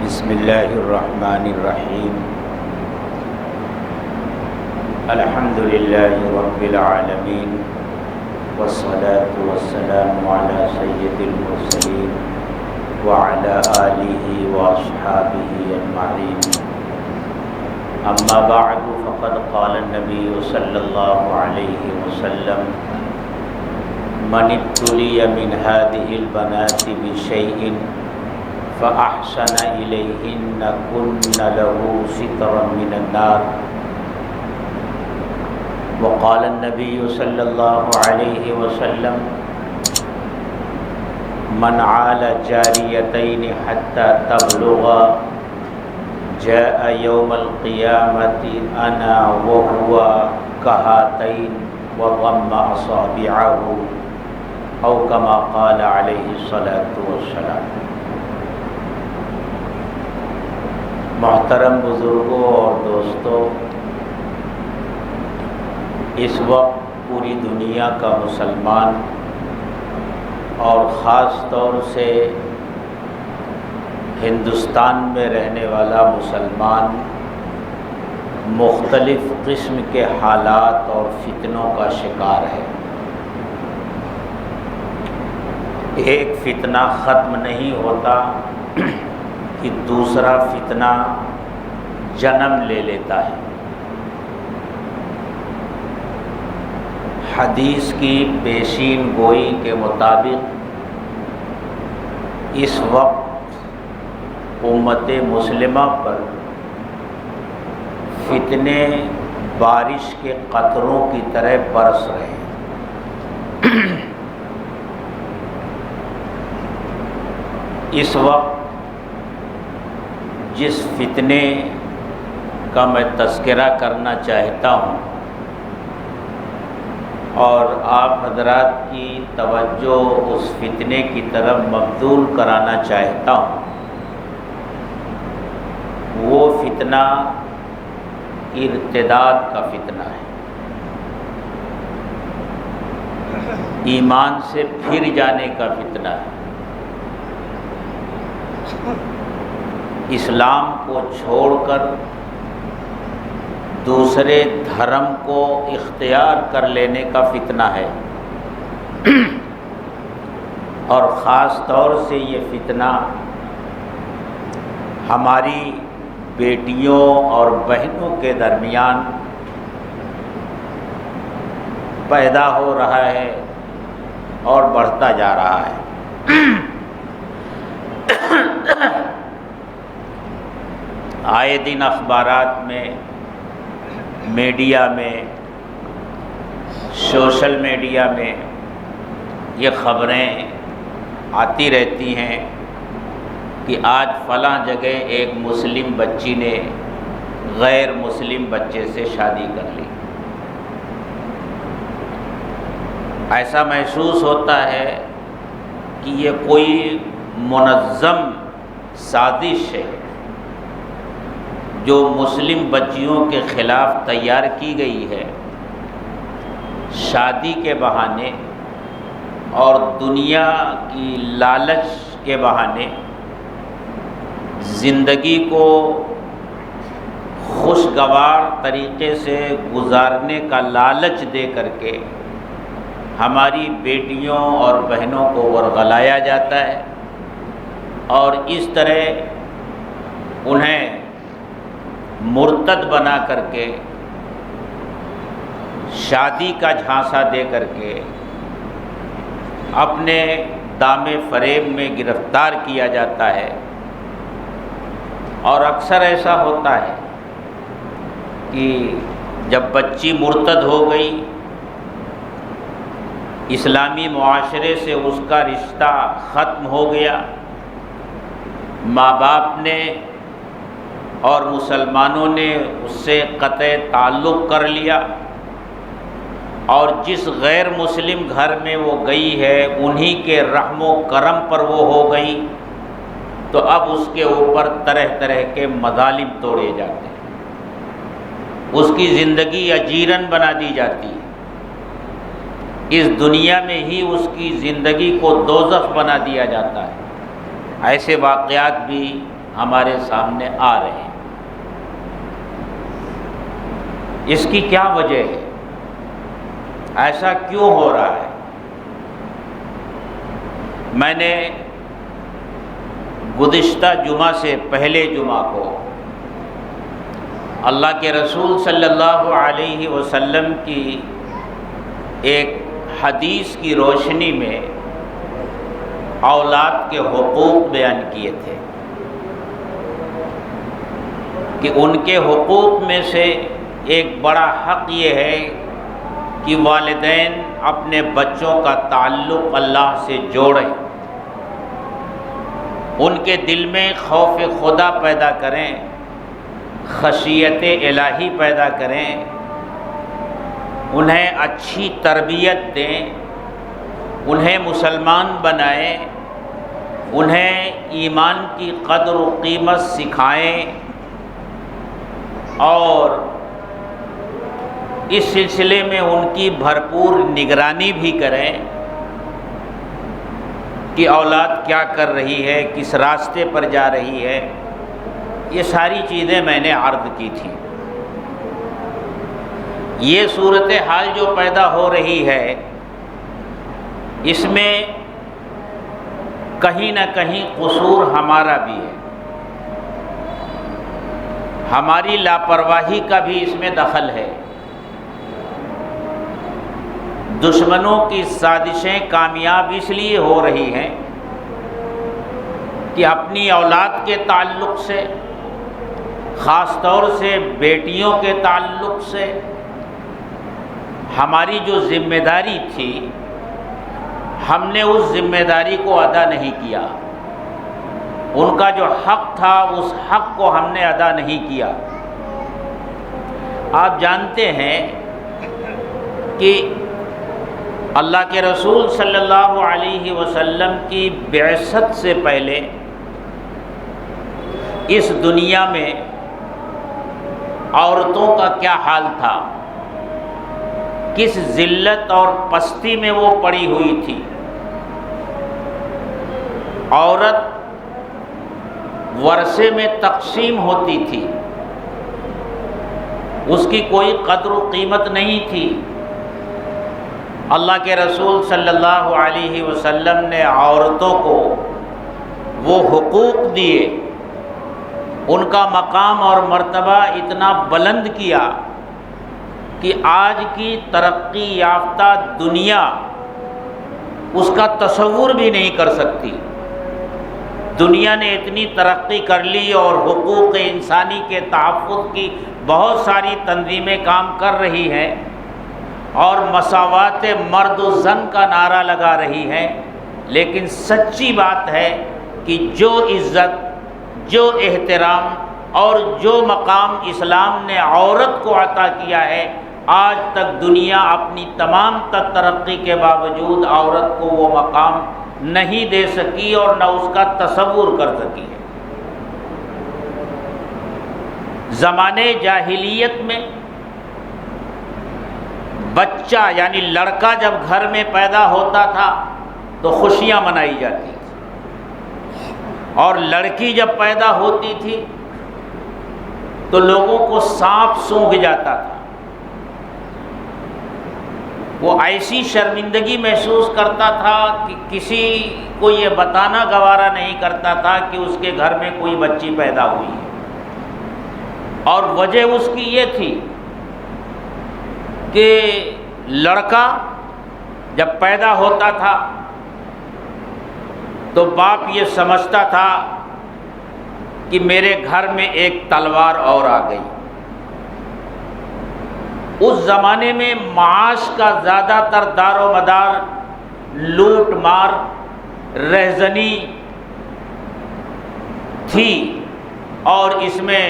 بسم اللہ الرحمن الرحیم الحمد للہ رب العالمین والصلاة والسلام علی سید المرسلین وعلی آلہ واصحابہ اجمعین اما بعد فقد قال النبی صلی اللہ علیہ وسلم من ابتلی من هذه البنات بشیء فأحسن إليهن كن له سترا من النار وقال النبي صلى الله عليه وسلم من عال جاريتين حتى تبلغا جاء يوم القيامة أنا وهو كهاتين وضم أصابعه أو كما قال عليه الصلاة والسلام۔ محترم بزرگوں اور دوستوں، اس وقت پوری دنیا کا مسلمان اور خاص طور سے ہندوستان میں رہنے والا مسلمان مختلف قسم کے حالات اور فتنوں کا شکار ہے۔ ایک فتنہ ختم نہیں ہوتا کہ دوسرا فتنہ جنم لے لیتا ہے۔ حدیث کی پیشین گوئی کے مطابق اس وقت امت مسلمہ پر فتنے بارش کے قطروں کی طرح برس رہے ہیں۔ اس وقت جس فتنے کا میں تذکرہ کرنا چاہتا ہوں اور آپ حضرات کی توجہ اس فتنے کی طرف مبذول کرانا چاہتا ہوں، وہ فتنہ ارتداد کا فتنہ ہے، ایمان سے پھر جانے کا فتنہ ہے، اسلام کو چھوڑ کر دوسرے دھرم کو اختیار کر لینے کا فتنہ ہے، اور خاص طور سے یہ فتنہ ہماری بیٹیوں اور بہنوں کے درمیان پیدا ہو رہا ہے اور بڑھتا جا رہا ہے۔ آئے دن اخبارات میں، میڈیا میں، سوشل میڈیا میں یہ خبریں آتی رہتی ہیں کہ آج فلاں جگہ ایک مسلم بچی نے غیر مسلم بچے سے شادی کر لی۔ ایسا محسوس ہوتا ہے کہ یہ کوئی منظم سازش ہے جو مسلم بچیوں کے خلاف تیار کی گئی ہے، شادی کے بہانے اور دنیا کی لالچ کے بہانے زندگی کو خوشگوار طریقے سے گزارنے کا لالچ دے کر کے ہماری بیٹیوں اور بہنوں کو ورغلایا جاتا ہے، اور اس طرح انہیں مرتد بنا کر کے، شادی کا جھانسا دے کر کے اپنے دام فریب میں گرفتار کیا جاتا ہے۔ اور اکثر ایسا ہوتا ہے کہ جب بچی مرتد ہو گئی، اسلامی معاشرے سے اس کا رشتہ ختم ہو گیا، ماں باپ نے اور مسلمانوں نے اس سے قطع تعلق کر لیا، اور جس غیر مسلم گھر میں وہ گئی ہے انہی کے رحم و کرم پر وہ ہو گئی، تو اب اس کے اوپر طرح طرح کے مظالم توڑے جاتے ہیں، اس کی زندگی اجیرن بنا دی جاتی ہے، اس دنیا میں ہی اس کی زندگی کو دوزخ بنا دیا جاتا ہے۔ ایسے واقعات بھی ہمارے سامنے آ رہے ہیں۔ اس کی کیا وجہ ہے؟ ایسا کیوں ہو رہا ہے؟ میں نے گزشتہ جمعہ سے پہلے جمعہ کو اللہ کے رسول صلی اللہ علیہ وسلم کی ایک حدیث کی روشنی میں اولاد کے حقوق بیان کیے تھے کہ ان کے حقوق میں سے ایک بڑا حق یہ ہے کہ والدین اپنے بچوں کا تعلق اللہ سے جوڑیں، ان کے دل میں خوف خدا پیدا کریں، خشیت الہی پیدا کریں، انہیں اچھی تربیت دیں، انہیں مسلمان بنائیں، انہیں ایمان کی قدر و قیمت سکھائیں، اور اس سلسلے میں ان کی بھرپور نگرانی بھی کریں کہ اولاد کیا کر رہی ہے، کس راستے پر جا رہی ہے۔ یہ ساری چیزیں میں نے عرض کی تھی۔ یہ صورتحال جو پیدا ہو رہی ہے، اس میں کہیں نہ کہیں قصور ہمارا بھی ہے، ہماری لاپرواہی کا بھی اس میں دخل ہے۔ دشمنوں کی سازشیں کامیاب اس لیے ہو رہی ہیں کہ اپنی اولاد کے تعلق سے، خاص طور سے بیٹیوں کے تعلق سے، ہماری جو ذمہ داری تھی، ہم نے اس ذمہ داری کو ادا نہیں کیا، ان کا جو حق تھا اس حق کو ہم نے ادا نہیں کیا۔ آپ جانتے ہیں کہ اللہ کے رسول صلی اللہ علیہ وسلم کی بعثت سے پہلے اس دنیا میں عورتوں کا کیا حال تھا، کس ذلت اور پستی میں وہ پڑی ہوئی تھی۔ عورت ورثے میں تقسیم ہوتی تھی، اس کی کوئی قدر و قیمت نہیں تھی۔ اللہ کے رسول صلی اللہ علیہ وسلم نے عورتوں کو وہ حقوق دیے، ان کا مقام اور مرتبہ اتنا بلند کیا کہ آج کی ترقی یافتہ دنیا اس کا تصور بھی نہیں کر سکتی۔ دنیا نے اتنی ترقی کر لی اور حقوق انسانی کے تحفظ کی بہت ساری تنظیمیں کام کر رہی ہیں اور مساوات مرد و زن کا نعرہ لگا رہی ہیں، لیکن سچی بات ہے کہ جو عزت، جو احترام اور جو مقام اسلام نے عورت کو عطا کیا ہے، آج تک دنیا اپنی تمام تر ترقی کے باوجود عورت کو وہ مقام نہیں دے سکی اور نہ اس کا تصور کر سکی ہے۔ زمانے جاہلیت میں بچہ یعنی لڑکا جب گھر میں پیدا ہوتا تھا تو خوشیاں منائی جاتی تھی، اور لڑکی جب پیدا ہوتی تھی تو لوگوں کو سانپ سونگھ جاتا تھا۔ وہ ایسی شرمندگی محسوس کرتا تھا کہ کسی کو یہ بتانا گوارا نہیں کرتا تھا کہ اس کے گھر میں کوئی بچی پیدا ہوئی ہے، اور وجہ اس کی یہ تھی کہ لڑکا جب پیدا ہوتا تھا تو باپ یہ سمجھتا تھا کہ میرے گھر میں ایک تلوار اور آ گئی۔ اس زمانے میں معاش کا زیادہ تر دار و مدار لوٹ مار، رہزنی تھی، اور اس میں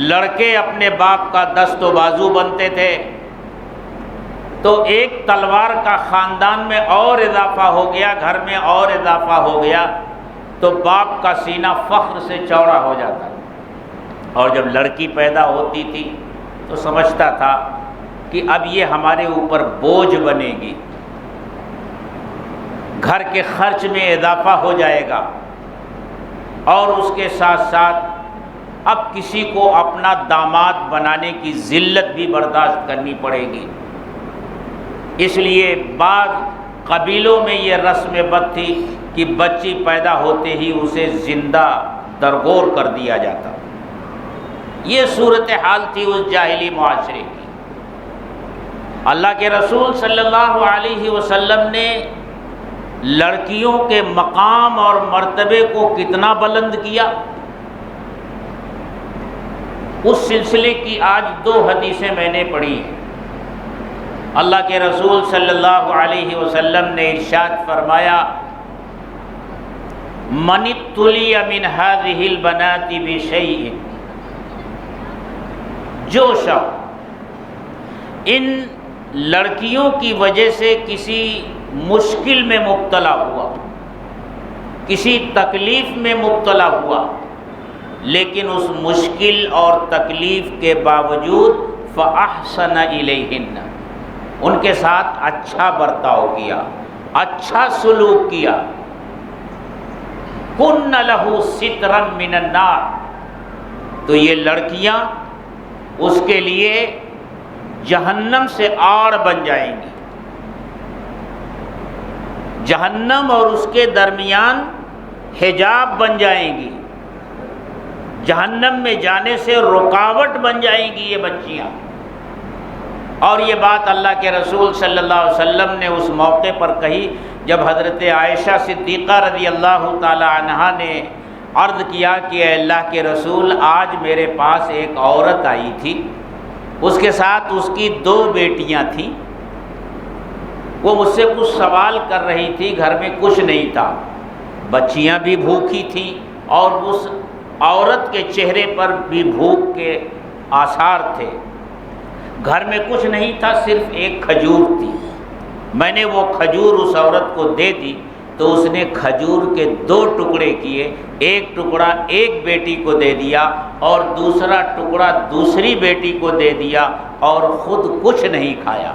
لڑکے اپنے باپ کا دست و بازو بنتے تھے۔ تو ایک تلوار کا خاندان میں اور اضافہ ہو گیا، گھر میں اور اضافہ ہو گیا، تو باپ کا سینہ فخر سے چوڑا ہو جاتا، اور جب لڑکی پیدا ہوتی تھی تو سمجھتا تھا کہ اب یہ ہمارے اوپر بوجھ بنے گی، گھر کے خرچ میں اضافہ ہو جائے گا، اور اس کے ساتھ ساتھ اب کسی کو اپنا داماد بنانے کی ذلت بھی برداشت کرنی پڑے گی۔ اس لیے بعض قبیلوں میں یہ رسم بد تھی کہ بچی پیدا ہوتے ہی اسے زندہ درگور کر دیا جاتا۔ یہ صورتحال تھی اس جاہلی معاشرے کی۔ اللہ کے رسول صلی اللہ علیہ وسلم نے لڑکیوں کے مقام اور مرتبے کو کتنا بلند کیا، اس سلسلے کی آج 2 حدیثیں میں نے پڑھی ہیں۔ اللہ کے رسول صلی اللہ علیہ وسلم نے ارشاد فرمایا، من ابتلی من هذه البنات بشیء، جو شخص ان لڑکیوں کی وجہ سے کسی مشکل میں مبتلا ہوا، کسی تکلیف میں مبتلا ہوا، لیکن اس مشکل اور تکلیف کے باوجود فأحسن الیہن، ان کے ساتھ اچھا برتاؤ کیا، اچھا سلوک کیا، کن لہ سترا من النار، تو یہ لڑکیاں اس کے لیے جہنم سے آڑ بن جائیں گی، جہنم اور اس کے درمیان حجاب بن جائیں گی، جہنم میں جانے سے رکاوٹ بن جائیں گی یہ بچیاں۔ اور یہ بات اللہ کے رسول صلی اللہ علیہ وسلم نے اس موقع پر کہی جب حضرت عائشہ صدیقہ رضی اللہ تعالی عنہا نے عرض کیا کہ اے اللہ کے رسول، آج میرے پاس ایک عورت آئی تھی، اس کے ساتھ اس کی 2 بیٹیاں تھیں، وہ مجھ سے کچھ سوال کر رہی تھی، گھر میں کچھ نہیں تھا، بچیاں بھی بھوکی تھیں اور اس عورت کے چہرے پر بھی بھوک کے آثار تھے، گھر میں کچھ نہیں تھا، صرف ایک کھجور تھی۔ میں نے وہ کھجور اس عورت کو دے دی تو اس نے کھجور کے 2 ٹکڑے کیے، ایک ٹکڑا ایک بیٹی کو دے دیا اور دوسرا ٹکڑا دوسری بیٹی کو دے دیا اور خود کچھ نہیں کھایا۔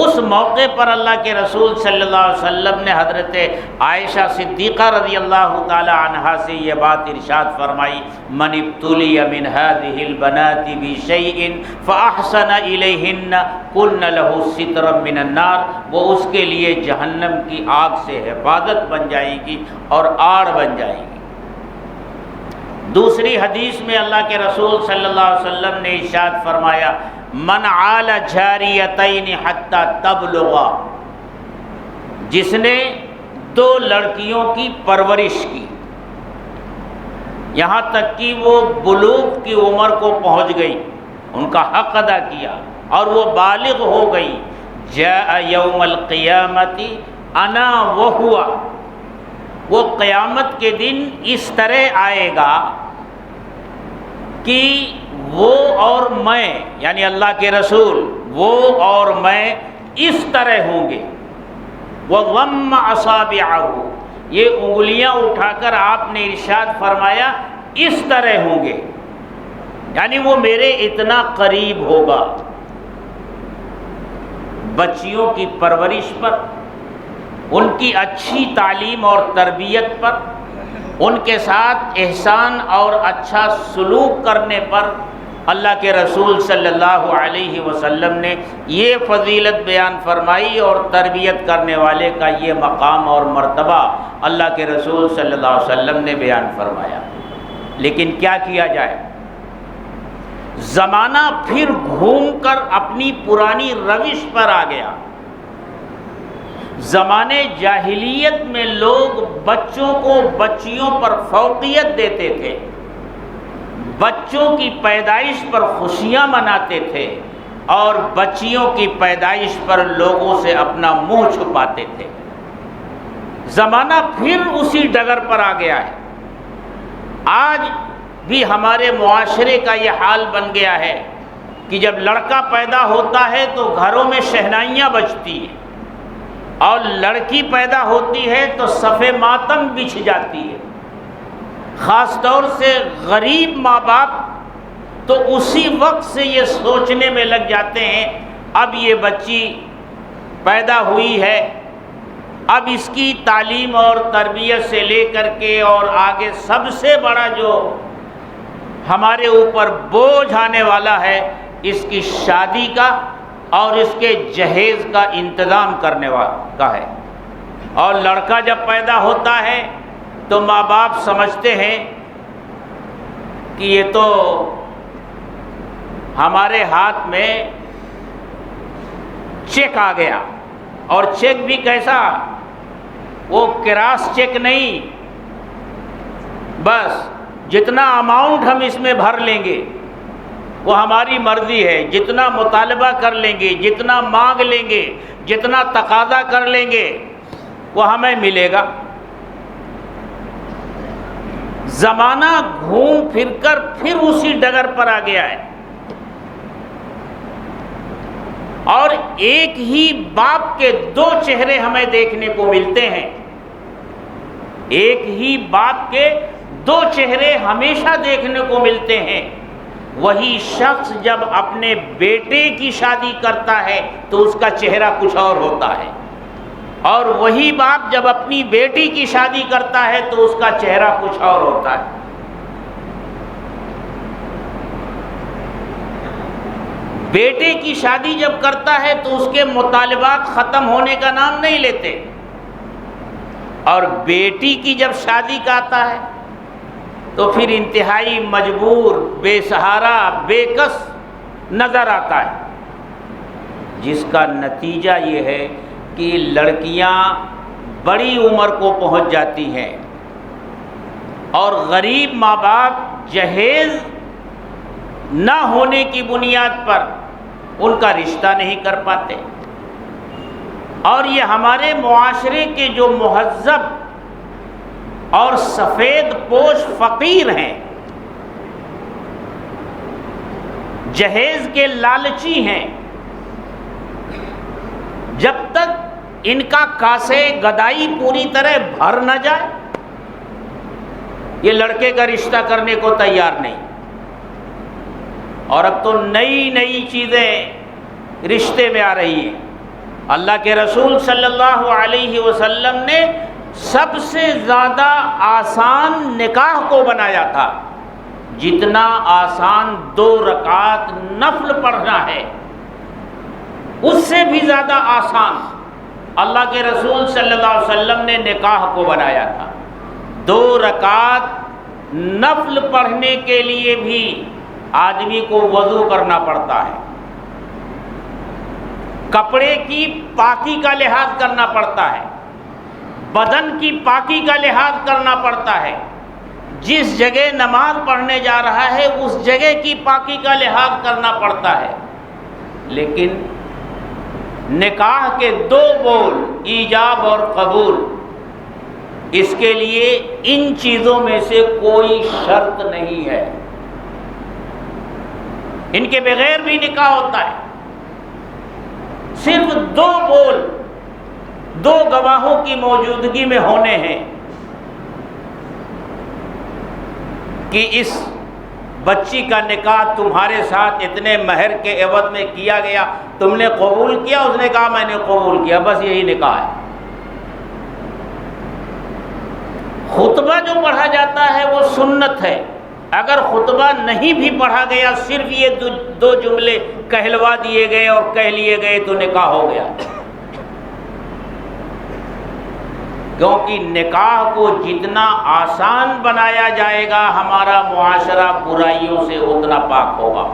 اس موقع پر اللہ کے رسول صلی اللہ علیہ وسلم نے حضرت عائشہ صدیقہ رضی اللہ تعالی عنہا سے یہ بات ارشاد فرمائی، من ابتلی من هذه البنات بشیء فاحسن الیہن کن لہ سترا من النار، وہ اس کے لیے جہنم کی آگ سے حفاظت بن جائے گی اور آڑ بن جائے گی۔ دوسری حدیث میں اللہ کے رسول صلی اللہ علیہ وسلم نے ارشاد فرمایا، من عال جاریتین حتی تبلغا، جس نے 2 لڑکیوں کی پرورش کی یہاں تک کہ وہ بلوغ کی عمر کو پہنچ گئی، ان کا حق ادا کیا اور وہ بالغ ہو گئی، جاء یوم القیامت انا وہو، وہ قیامت کے دن اس طرح آئے گا کہ وہ اور میں، یعنی اللہ کے رسول، وہ اور میں اس طرح ہوں گے، وَضَمَّ أَصَابِعَهُ، یہ انگلیاں اٹھا کر آپ نے ارشاد فرمایا اس طرح ہوں گے، یعنی وہ میرے اتنا قریب ہوگا۔ بچیوں کی پرورش پر، ان کی اچھی تعلیم اور تربیت پر، ان کے ساتھ احسان اور اچھا سلوک کرنے پر اللہ کے رسول صلی اللہ علیہ وسلم نے یہ فضیلت بیان فرمائی اور تربیت کرنے والے کا یہ مقام اور مرتبہ اللہ کے رسول صلی اللہ علیہ وسلم نے بیان فرمایا۔ لیکن کیا کیا جائے، زمانہ پھر گھوم کر اپنی پرانی روش پر آ گیا۔ زمانے جاہلیت میں لوگ بچوں کو بچیوں پر فوقیت دیتے تھے، بچوں کی پیدائش پر خوشیاں مناتے تھے اور بچیوں کی پیدائش پر لوگوں سے اپنا منہ چھپاتے تھے۔ زمانہ پھر اسی ڈگر پر آ گیا ہے۔ آج بھی ہمارے معاشرے کا یہ حال بن گیا ہے کہ جب لڑکا پیدا ہوتا ہے تو گھروں میں شہنائیاں بجتی ہیں اور لڑکی پیدا ہوتی ہے تو صف ماتم بچھ جاتی ہے۔ خاص طور سے غریب ماں باپ تو اسی وقت سے یہ سوچنے میں لگ جاتے ہیں اب یہ بچی پیدا ہوئی ہے، اب اس کی تعلیم اور تربیت سے لے کر کے اور آگے سب سے بڑا جو ہمارے اوپر بوجھ آنے والا ہے اس کی شادی کا اور اس کے جہیز کا انتظام کرنے کا ہے۔ اور لڑکا جب پیدا ہوتا ہے تو ماں باپ سمجھتے ہیں کہ یہ تو ہمارے ہاتھ میں چیک آ گیا، اور چیک بھی کیسا، وہ کراس چیک نہیں، بس جتنا اماؤنٹ ہم اس میں بھر لیں گے وہ ہماری مرضی ہے، جتنا مطالبہ کر لیں گے، جتنا مانگ لیں گے، جتنا تقاضا کر لیں گے وہ ہمیں ملے گا۔ زمانہ گھوم پھر کر پھر اسی ڈگر پر آ گیا ہے، اور ایک ہی باپ کے دو چہرے ہمیں دیکھنے کو ملتے ہیں، ایک ہی باپ کے دو چہرے ہمیشہ دیکھنے کو ملتے ہیں۔ وہی شخص جب اپنے بیٹے کی شادی کرتا ہے تو اس کا چہرہ کچھ اور ہوتا ہے، اور وہی باپ جب اپنی بیٹی کی شادی کرتا ہے تو اس کا چہرہ کچھ اور ہوتا ہے۔ بیٹے کی شادی جب کرتا ہے تو اس کے مطالبات ختم ہونے کا نام نہیں لیتے، اور بیٹی کی جب شادی کا آتا ہے تو پھر انتہائی مجبور، بے سہارا، بے کس نظر آتا ہے، جس کا نتیجہ یہ ہے کہ لڑکیاں بڑی عمر کو پہنچ جاتی ہیں اور غریب ماں باپ جہیز نہ ہونے کی بنیاد پر ان کا رشتہ نہیں کر پاتے، اور یہ ہمارے معاشرے کے جو مہذب اور سفید پوش فقیر ہیں، جہیز کے لالچی ہیں، جب تک ان کا کاسے گدائی پوری طرح بھر نہ جائے یہ لڑکے کا رشتہ کرنے کو تیار نہیں۔ اور اب تو نئی نئی چیزیں رشتے میں آ رہی ہیں۔ اللہ کے رسول صلی اللہ علیہ وسلم نے سب سے زیادہ آسان نکاح کو بنایا تھا، جتنا آسان 2 رکعت نفل پڑھنا ہے اس سے بھی زیادہ آسان اللہ کے رسول صلی اللہ علیہ وسلم نے نکاح کو بنایا تھا۔ 2 رکعت نفل پڑھنے کے لیے بھی آدمی کو وضو کرنا پڑتا ہے، کپڑے کی پاکی کا لحاظ کرنا پڑتا ہے، بدن کی پاکی کا لحاظ کرنا پڑتا ہے، جس جگہ نماز پڑھنے جا رہا ہے اس جگہ کی پاکی کا لحاظ کرنا پڑتا ہے، لیکن نکاح کے 2 بول ایجاب اور قبول، اس کے لیے ان چیزوں میں سے کوئی شرط نہیں ہے، ان کے بغیر بھی نکاح ہوتا ہے۔ صرف 2 بول 2 گواہوں کی موجودگی میں ہونے ہیں کہ اس بچی کا نکاح تمہارے ساتھ اتنے مہر کے عوض میں کیا گیا، تم نے قبول کیا، اس نے کہا میں نے قبول کیا، بس یہی نکاح ہے۔ خطبہ جو پڑھا جاتا ہے وہ سنت ہے، اگر خطبہ نہیں بھی پڑھا گیا، صرف یہ 2 جملے کہلوا دیے گئے اور کہہ لیے گئے تو نکاح ہو گیا، کیونکہ نکاح کو جتنا آسان بنایا جائے گا ہمارا معاشرہ برائیوں سے اتنا پاک ہوگا،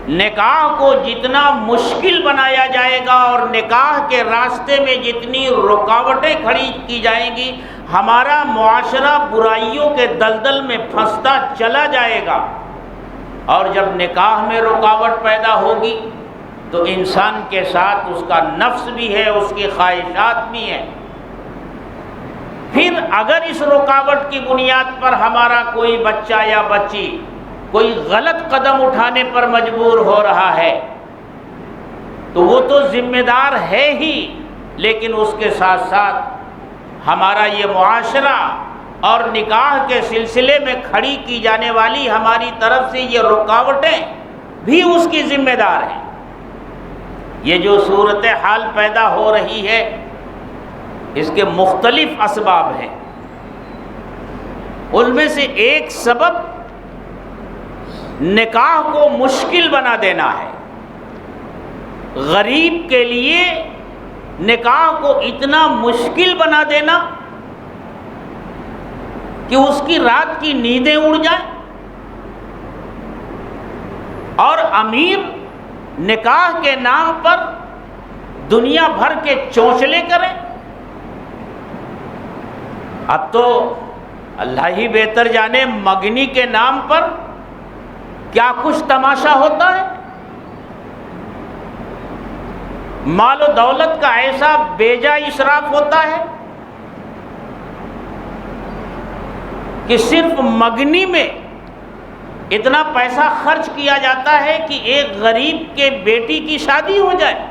نکاح کو جتنا مشکل بنایا جائے گا اور نکاح کے راستے میں جتنی رکاوٹیں کھڑی کی جائیں گی ہمارا معاشرہ برائیوں کے دلدل میں پھنستا چلا جائے گا، اور جب نکاح میں رکاوٹ پیدا ہوگی تو انسان کے ساتھ اس کا نفس بھی ہے، اس کی خواہشات بھی ہیں۔ پھر اگر اس رکاوٹ کی بنیاد پر ہمارا کوئی بچہ یا بچی کوئی غلط قدم اٹھانے پر مجبور ہو رہا ہے تو وہ تو ذمہ دار ہے ہی، لیکن اس کے ساتھ ساتھ ہمارا یہ معاشرہ اور نکاح کے سلسلے میں کھڑی کی جانے والی ہماری طرف سے یہ رکاوٹیں بھی اس کی ذمہ دار ہیں۔ یہ جو صورتحال پیدا ہو رہی ہے اس کے مختلف اسباب ہیں، ان میں سے ایک سبب نکاح کو مشکل بنا دینا ہے۔ غریب کے لیے نکاح کو اتنا مشکل بنا دینا کہ اس کی رات کی نیندیں اڑ جائیں، اور امیر نکاح کے نام پر دنیا بھر کے چونچلے کریں۔ اب تو اللہ ہی بہتر جانے مگنی کے نام پر کیا کچھ تماشا ہوتا ہے، مال و دولت کا ایسا بیجا اسراف ہوتا ہے کہ صرف مگنی میں اتنا پیسہ خرچ کیا جاتا ہے کہ ایک غریب کے بیٹی کی شادی ہو جائے۔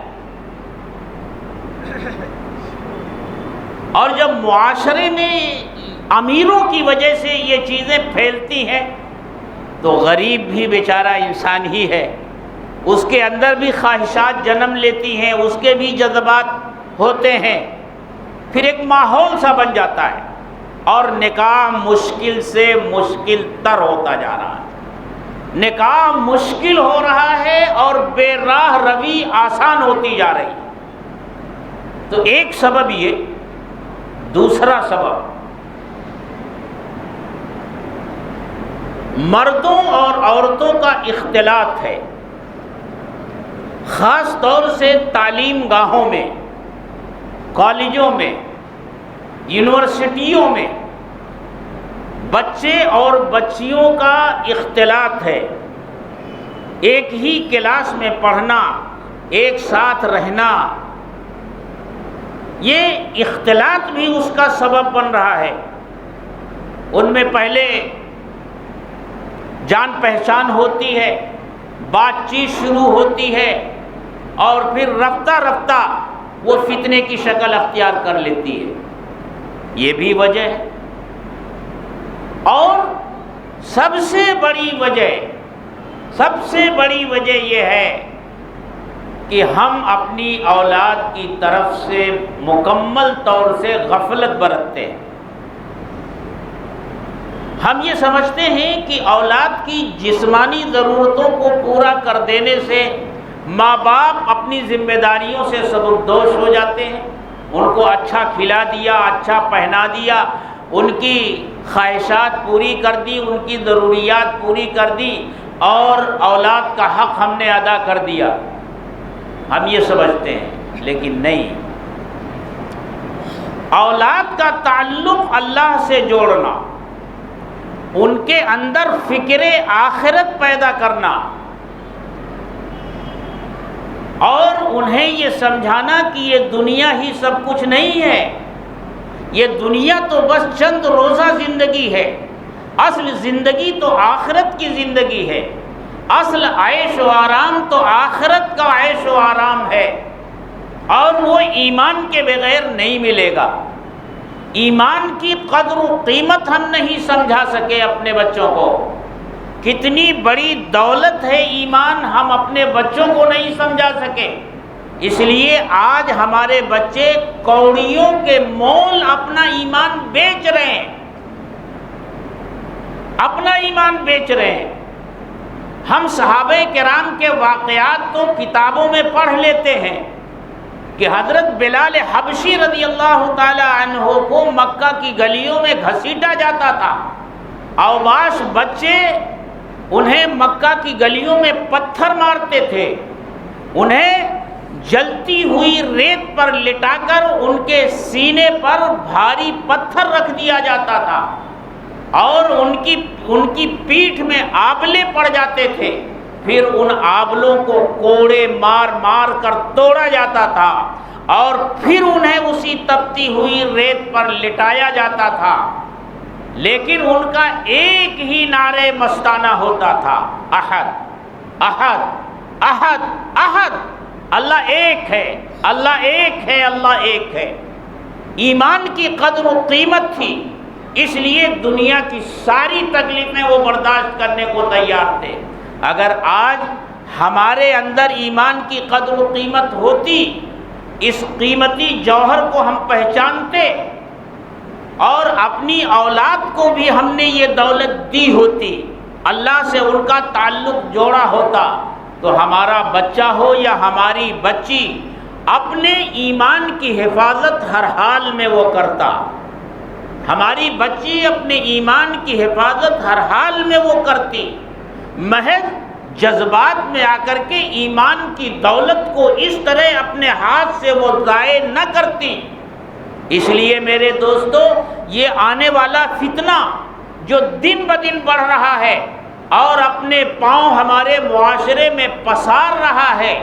اور جب معاشرے میں امیروں کی وجہ سے یہ چیزیں پھیلتی ہیں تو غریب بھی بیچارہ انسان ہی ہے، اس کے اندر بھی خواہشات جنم لیتی ہیں، اس کے بھی جذبات ہوتے ہیں، پھر ایک ماحول سا بن جاتا ہے، اور نکاح مشکل سے مشکل تر ہوتا جا رہا ہے۔ نکاح مشکل ہو رہا ہے اور بے راہ روی آسان ہوتی جا رہی ہے۔ تو ایک سبب یہ، دوسرا سبب مردوں اور عورتوں کا اختلاط ہے، خاص طور سے تعلیم گاہوں میں، کالجوں میں، یونیورسٹیوں میں بچے اور بچیوں کا اختلاط ہے۔ ایک ہی کلاس میں پڑھنا، ایک ساتھ رہنا، یہ اختلاط بھی اس کا سبب بن رہا ہے۔ ان میں پہلے جان پہچان ہوتی ہے، بات چیت شروع ہوتی ہے، اور پھر رفتہ رفتہ وہ فتنے کی شکل اختیار کر لیتی ہے، یہ بھی وجہ ہے۔ اور سب سے بڑی وجہ یہ ہے کہ ہم اپنی اولاد کی طرف سے مکمل طور سے غفلت برتتے ہیں۔ ہم یہ سمجھتے ہیں کہ اولاد کی جسمانی ضرورتوں کو پورا کر دینے سے ماں باپ اپنی ذمہ داریوں سے سبکدوش ہو جاتے ہیں، ان کو اچھا کھلا دیا، اچھا پہنا دیا، ان کی خواہشات پوری کر دی، ان کی ضروریات پوری کر دی، اور اولاد کا حق ہم نے ادا کر دیا، ہم یہ سمجھتے ہیں۔ لیکن نہیں، اولاد کا تعلق اللہ سے جوڑنا، ان کے اندر فکر آخرت پیدا کرنا، اور انہیں یہ سمجھانا کہ یہ دنیا ہی سب کچھ نہیں ہے، یہ دنیا تو بس چند روزہ زندگی ہے، اصل زندگی تو آخرت کی زندگی ہے، اصل عیش و آرام تو آخرت کا عیش و آرام ہے، اور وہ ایمان کے بغیر نہیں ملے گا۔ ایمان کی قدر و قیمت ہم نہیں سمجھا سکے اپنے بچوں کو، کتنی بڑی دولت ہے ایمان، ہم اپنے بچوں کو نہیں سمجھا سکے، اس لیے آج ہمارے بچے کوڑیوں کے مول اپنا ایمان بیچ رہے ہیں، اپنا ایمان بیچ رہے ہیں۔ ہم صحابہ کرام کے واقعات تو کتابوں میں پڑھ لیتے ہیں کہ حضرت بلال حبشی رضی اللہ تعالی عنہ کو مکہ کی گلیوں میں گھسیٹا جاتا تھا، اوباش بچے انہیں مکہ کی گلیوں میں پتھر مارتے تھے، انہیں جلتی ہوئی ریت پر لٹا کر ان کے سینے پر بھاری پتھر رکھ دیا جاتا تھا، اور ان کی پیٹھ میں آبلے پڑ جاتے تھے، پھر ان آبلوں کو کوڑے مار مار کر توڑا جاتا تھا، اور پھر انہیں اسی تپتی ہوئی ریت پر لٹایا جاتا تھا، لیکن ان کا ایک ہی نعرے مستانہ ہوتا تھا، احد احد احد احد، اللہ ایک ہے، اللہ ایک ہے، اللہ ایک ہے۔ ایمان کی قدر و قیمت تھی، اس لیے دنیا کی ساری تکلیفیں وہ برداشت کرنے کو تیار تھے۔ اگر آج ہمارے اندر ایمان کی قدر و قیمت ہوتی اس قیمتی جوہر کو ہم پہچانتے اور اپنی اولاد کو بھی ہم نے یہ دولت دی ہوتی، اللہ سے ان کا تعلق جوڑا ہوتا، تو ہمارا بچہ ہو یا ہماری بچی اپنے ایمان کی حفاظت ہر حال میں وہ کرتا، ہماری بچی اپنے ایمان کی حفاظت ہر حال میں وہ کرتی، محض جذبات میں آ کر کے ایمان کی دولت کو اس طرح اپنے ہاتھ سے وہ ضائع نہ کرتی۔ اس لیے میرے دوستو، یہ آنے والا فتنہ جو دن بدن بڑھ رہا ہے اور اپنے پاؤں ہمارے معاشرے میں پسار رہا ہے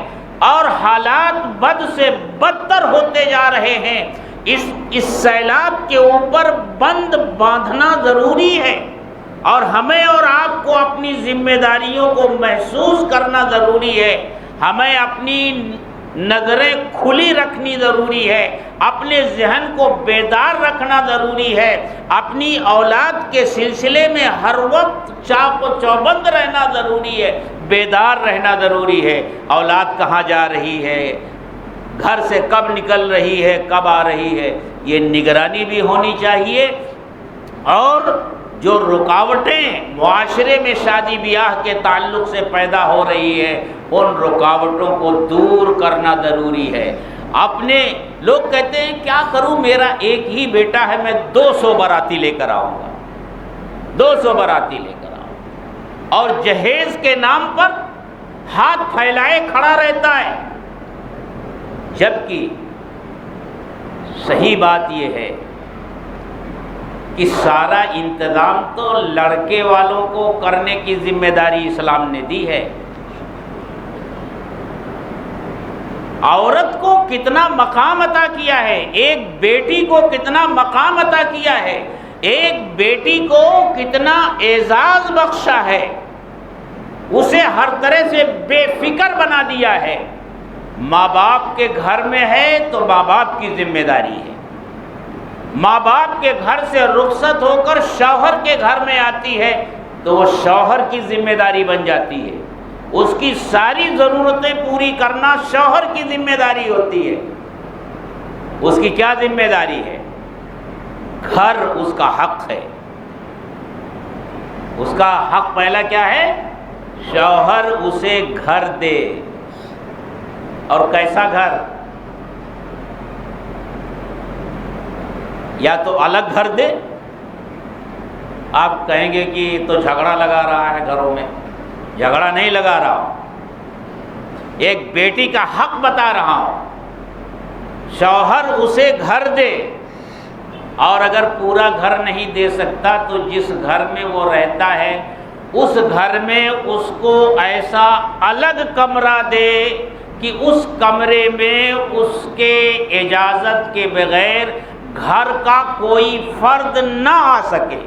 اور حالات بد سے بدتر ہوتے جا رہے ہیں، اس سیلاب کے اوپر بند باندھنا ضروری ہے، اور ہمیں اور آپ کو اپنی ذمہ داریوں کو محسوس کرنا ضروری ہے، ہمیں اپنی نظریں کھلی رکھنی ضروری ہے، اپنے ذہن کو بیدار رکھنا ضروری ہے، اپنی اولاد کے سلسلے میں ہر وقت چاق و چوبند رہنا ضروری ہے، بیدار رہنا ضروری ہے۔ اولاد کہاں جا رہی ہے، گھر سے کب نکل رہی ہے، کب آ رہی ہے، یہ نگرانی بھی ہونی چاہیے، اور جو رکاوٹیں معاشرے میں شادی بیاہ کے تعلق سے پیدا ہو رہی ہے ان رکاوٹوں کو دور کرنا ضروری ہے۔ اپنے لوگ کہتے ہیں کیا کروں، میرا ایک ہی بیٹا ہے، میں 200 باراتی لے کر آؤں گا، 200 باراتی لے کر آؤں گا، اور جہیز کے نام پر ہاتھ پھیلائے کھڑا رہتا ہے، جبکہ صحیح بات یہ ہے کہ سارا انتظام تو لڑکے والوں کو کرنے کی ذمہ داری اسلام نے دی ہے۔ عورت کو کتنا مقام عطا کیا ہے، ایک بیٹی کو کتنا مقام عطا کیا ہے، ایک بیٹی کو کتنا اعزاز بخشا ہے، اسے ہر طرح سے بے فکر بنا دیا ہے۔ ماں باپ کے گھر میں ہے تو ماں باپ کی ذمہ داری ہے، ماں باپ کے گھر سے رخصت ہو کر شوہر کے گھر میں آتی ہے تو وہ شوہر کی ذمہ داری بن جاتی ہے، اس کی ساری ضرورتیں پوری کرنا شوہر کی ذمہ داری ہوتی ہے۔ اس کی کیا ذمہ داری ہے؟ گھر اس کا حق ہے، اس کا حق پہلا کیا ہے؟ شوہر اسے گھر دے، اور کیسا گھر؟ یا تو الگ گھر دے، آپ کہیں گے کہ تو جھگڑا لگا رہا ہے گھروں میں، جھگڑا نہیں لگا رہا ہوں، ایک بیٹی کا حق بتا رہا ہوں، شوہر اسے گھر دے، اور اگر پورا گھر نہیں دے سکتا تو جس گھر میں وہ رہتا ہے اس گھر میں اس کو ایسا الگ کمرہ دے کہ اس کمرے میں اس کے اجازت کے بغیر گھر کا کوئی فرد نہ آ سکے،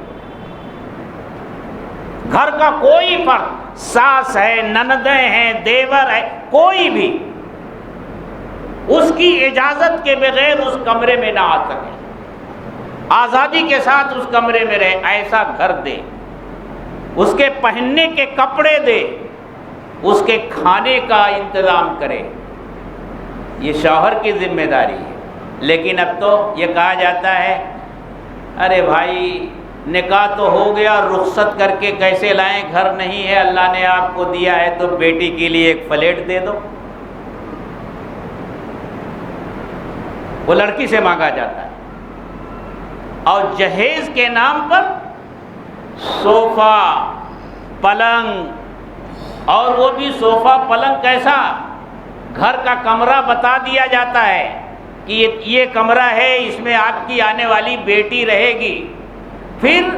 گھر کا کوئی فرد، ساس ہے، نندیں ہیں، دیور ہے، کوئی بھی اس کی اجازت کے بغیر اس کمرے میں نہ آ سکے، آزادی کے ساتھ اس کمرے میں رہے، ایسا گھر دے، اس کے پہننے کے کپڑے دے، اس کے کھانے کا انتظام کرے، یہ شوہر کی ذمہ داری ہے۔ لیکن اب تو یہ کہا جاتا ہے ارے بھائی نکاح تو ہو گیا، رخصت کر کے کیسے لائیں، گھر نہیں ہے، اللہ نے آپ کو دیا ہے تو بیٹی کے لیے ایک فلیٹ دے دو، وہ لڑکی سے مانگا جاتا ہے، اور جہیز کے نام پر صوفہ پلنگ، اور وہ بھی صوفہ پلنگ کیسا؟ گھر کا کمرہ بتا دیا جاتا ہے کہ یہ کمرہ ہے، اس میں آپ کی آنے والی بیٹی رہے گی، پھر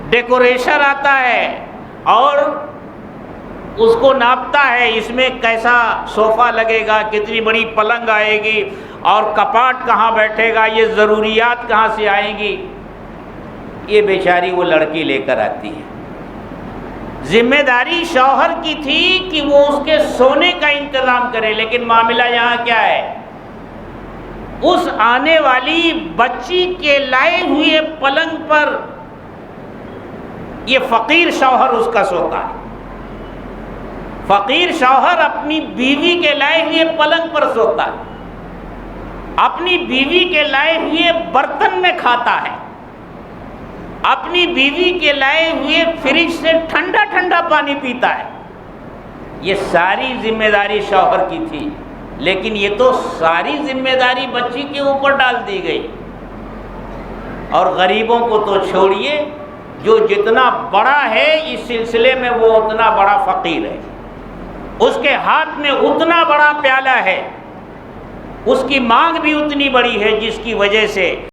ڈیکوریشن آتا ہے اور اس کو ناپتا ہے، اس میں کیسا صوفہ لگے گا، کتنی بڑی پلنگ آئے گی، اور کپاٹ کہاں بیٹھے گا، یہ ضروریات کہاں سے آئیں گی، یہ بیچاری وہ لڑکی لے کر آتی ہے۔ ذمہ داری شوہر کی تھی کہ وہ اس کے سونے کا انتظام کرے، لیکن معاملہ یہاں کیا ہے؟ اس آنے والی بچی کے لائے ہوئے پلنگ پر یہ فقیر شوہر اس کا سوتا ہے، فقیر شوہر اپنی بیوی کے لائے ہوئے پلنگ پر سوتا ہے، اپنی بیوی کے لائے ہوئے برتن میں کھاتا ہے، اپنی بیوی کے لائے ہوئے فریج سے ٹھنڈا ٹھنڈا پانی پیتا ہے، یہ ساری ذمہ داری شوہر کی تھی، لیکن یہ تو ساری ذمہ داری بچی کے اوپر ڈال دی گئی۔ اور غریبوں کو تو چھوڑیے، جو جتنا بڑا ہے اس سلسلے میں وہ اتنا بڑا فقیر ہے، اس کے ہاتھ میں اتنا بڑا پیالہ ہے، اس کی مانگ بھی اتنی بڑی ہے، جس کی وجہ سے